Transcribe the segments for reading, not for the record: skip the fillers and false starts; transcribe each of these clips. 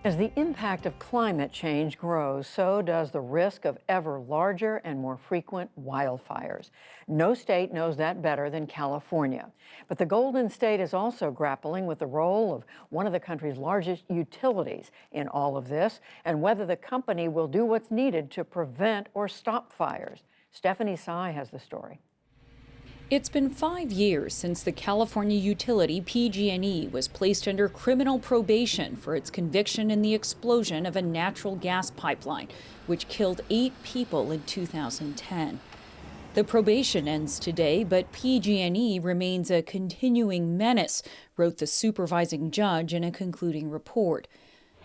As the impact of climate change grows, so does the risk of ever larger and more frequent wildfires. No state knows that better than California. But the Golden State is also grappling with the role of one of the country's largest utilities in all of this and whether the company will do what's needed to prevent or stop fires. Stephanie Sy has the story. It's been 5 years since the California utility PG&E was placed under criminal probation for its conviction in the explosion of a natural gas pipeline, which killed 8 people in 2010. The probation ends today, but PG&E remains a continuing menace, wrote the supervising judge in a concluding report.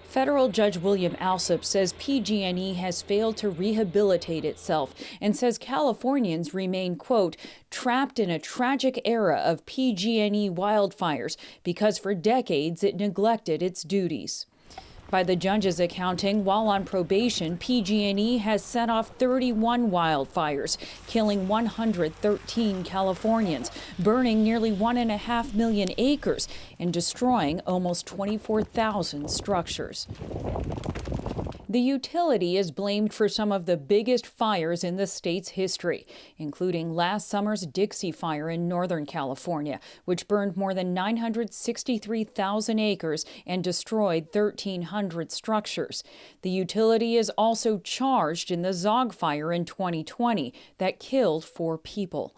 Federal Judge William Alsup says PG&E has failed to rehabilitate itself and says Californians remain, quote, trapped in a tragic era of PG&E wildfires because for decades it neglected its duties. By the judge's accounting, while on probation, PG&E has set off 31 wildfires, killing 113 Californians, burning nearly 1.5 million acres, and destroying almost 24,000 structures. The utility is blamed for some of the biggest fires in the state's history, including last summer's Dixie Fire in Northern California, which burned more than 963,000 acres and destroyed 1,300 structures. The utility is also charged in the Zogg Fire in 2020 that killed 4 people.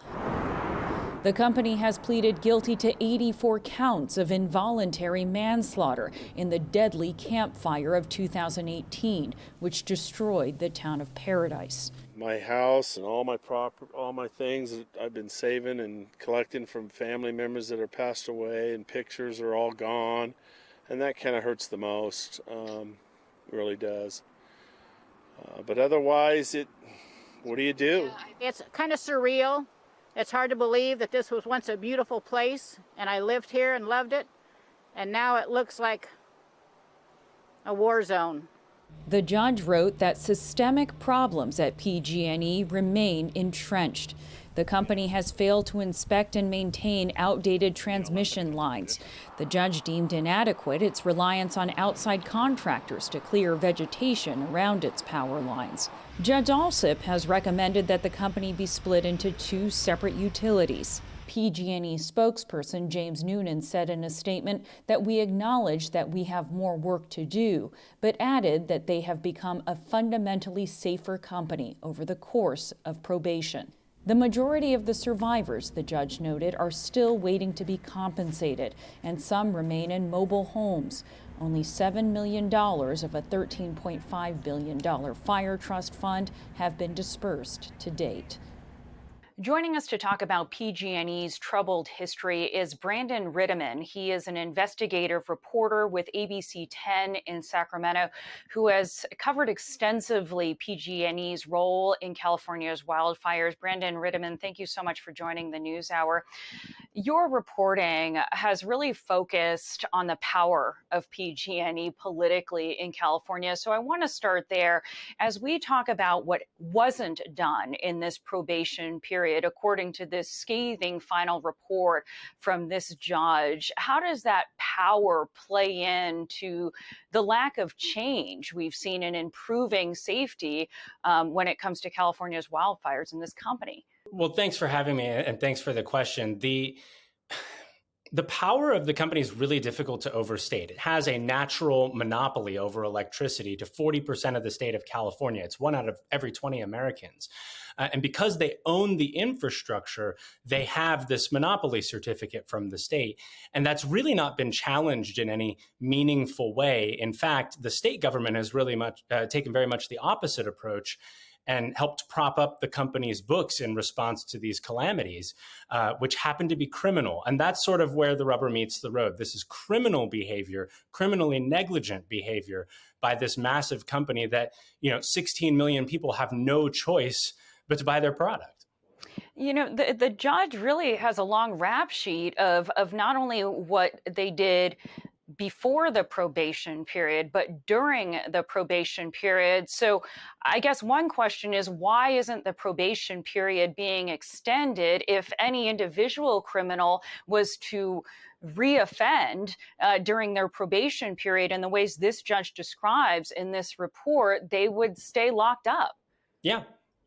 The company has pleaded guilty to 84 counts of involuntary manslaughter in the deadly Camp Fire of 2018, which destroyed the town of Paradise. My house and all my things that I've been saving and collecting from family members that are passed away, and pictures are all gone, and that kind of hurts the most. Really does. But otherwise, what do you do? It's kind of surreal. It's hard to believe that this was once a beautiful place, and I lived here and loved it, and now it looks like a war zone. The judge wrote that systemic problems at PG&E remain entrenched. The company has failed to inspect and maintain outdated transmission lines. The judge deemed inadequate its reliance on outside contractors to clear vegetation around its power lines. Judge Alsup has recommended that the company be split into 2 separate utilities. PG&E spokesperson James Noonan said in a statement that we acknowledge that we have more work to do, but added that they have become a fundamentally safer company over the course of probation. The majority of the survivors, the judge noted, are still waiting to be compensated, and some remain in mobile homes. Only $7 million of a $13.5 billion fire trust fund have been dispersed to date. Joining us to talk about PG&E's troubled history is Brandon Rittiman. He is an investigative reporter with ABC 10 in Sacramento who has covered extensively PG&E's role in California's wildfires. Brandon Rittiman, thank you so much for joining the NewsHour. Your reporting has really focused on the power of PG&E politically in California. So I want to start there as we talk about what wasn't done in this probation period. According to this scathing final report from this judge, how does that power play into the lack of change we've seen in improving safety when it comes to California's wildfires in this company? Well, thanks for having me, and thanks for the question. The power of the company is really difficult to overstate. It has a natural monopoly over electricity to 40% of the state of California. It's 1 out of every 20 Americans. And because they own the infrastructure, they have this monopoly certificate from the state. And that's really not been challenged in any meaningful way. In fact, the state government has really taken very much the opposite approach and helped prop up the company's books in response to these calamities, which happen to be criminal. And that's sort of where the rubber meets the road. This is criminal behavior, criminally negligent behavior by this massive company that, 16 million people have no choice but to buy their product. The judge really has a long rap sheet of not only what they did before the probation period, but during the probation period. So I guess one question is, why isn't the probation period being extended if any individual criminal was to reoffend during their probation period in the ways this judge describes in this report, they would stay locked up? Yeah,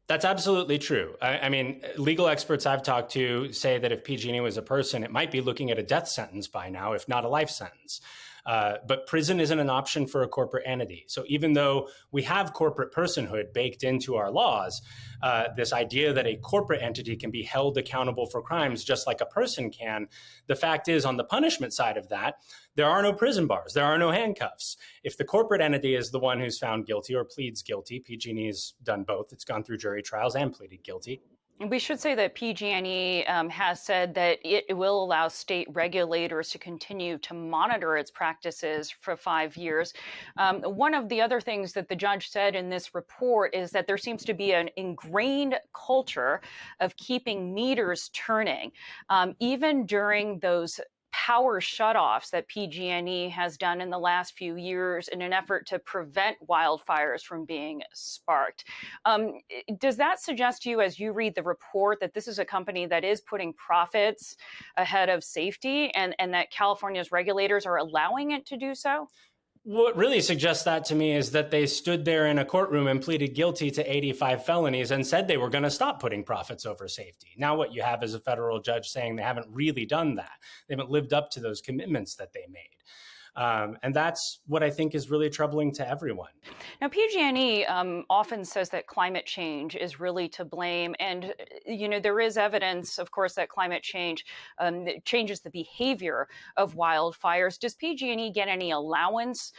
that's absolutely true. I mean, legal experts I've talked to say that if PG&E was a person, it might be looking at a death sentence by now, if not a life sentence. But prison isn't an option for a corporate entity. So even though we have corporate personhood baked into our laws, this idea that a corporate entity can be held accountable for crimes just like a person can, the fact is, on the punishment side of that, there are no prison bars, there are no handcuffs. If the corporate entity is the one who's found guilty or pleads guilty, PG&E has done both. It's gone through jury trials and pleaded guilty. We should say that PG&E has said that it will allow state regulators to continue to monitor its practices for 5 years. One of the other things that the judge said in this report is that there seems to be an ingrained culture of keeping meters turning, even during those power shutoffs that PG&E has done in the last few years in an effort to prevent wildfires from being sparked. Does that suggest to you, as you read the report, that this is a company that is putting profits ahead of safety and that California's regulators are allowing it to do so? What really suggests that to me is that they stood there in a courtroom and pleaded guilty to 85 felonies and said they were going to stop putting profits over safety. Now what you have is a federal judge saying they haven't really done that. They haven't lived up to those commitments that they made. And that's what I think is really troubling to everyone. Now, PG&E often says that climate change is really to blame. And, there is evidence, of course, that climate change changes the behavior of wildfires. Does PG&E get any allowance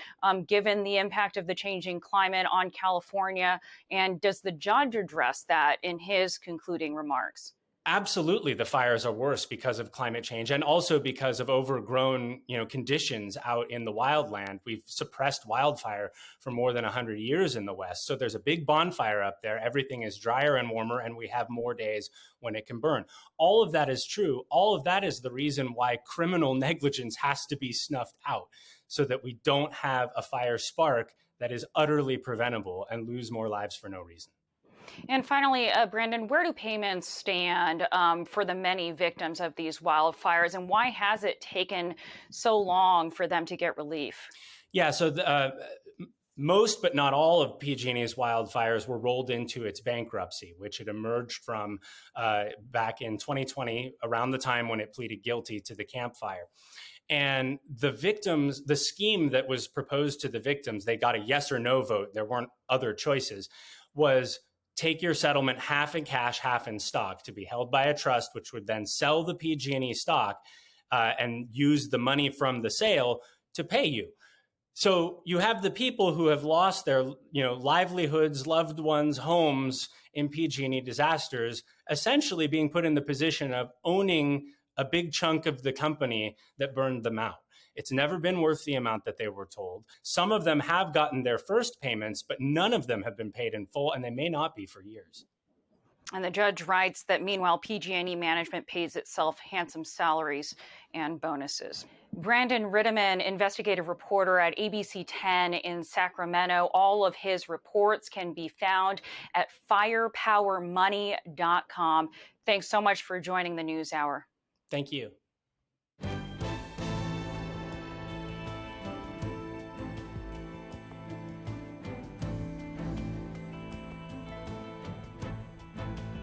given the impact of the changing climate on California? And does the judge address that in his concluding remarks? Absolutely, the fires are worse because of climate change and also because of overgrown, conditions out in the wildland. We've suppressed wildfire for more than 100 years in the West. So there's a big bonfire up there. Everything is drier and warmer, and we have more days when it can burn. All of that is true. All of that is the reason why criminal negligence has to be snuffed out so that we don't have a fire spark that is utterly preventable and lose more lives for no reason. And finally, Brandon, where do payments stand for the many victims of these wildfires, and why has it taken so long for them to get relief? Yeah, so most but not all of PG&E's wildfires were rolled into its bankruptcy, which it emerged from back in 2020, around the time when it pleaded guilty to the Camp Fire. And the victims, the scheme that was proposed to the victims, they got a yes or no vote, there weren't other choices, was take your settlement half in cash, half in stock to be held by a trust, which would then sell the PG&E stock and use the money from the sale to pay you. So you have the people who have lost their livelihoods, loved ones, homes in PG&E disasters, essentially being put in the position of owning a big chunk of the company that burned them out. It's never been worth the amount that they were told. Some of them have gotten their first payments, but none of them have been paid in full, and they may not be for years. And the judge writes that meanwhile, PG&E management pays itself handsome salaries and bonuses. Brandon Rittiman, investigative reporter at ABC 10 in Sacramento. All of his reports can be found at firepowermoney.com. Thanks so much for joining the NewsHour. Thank you.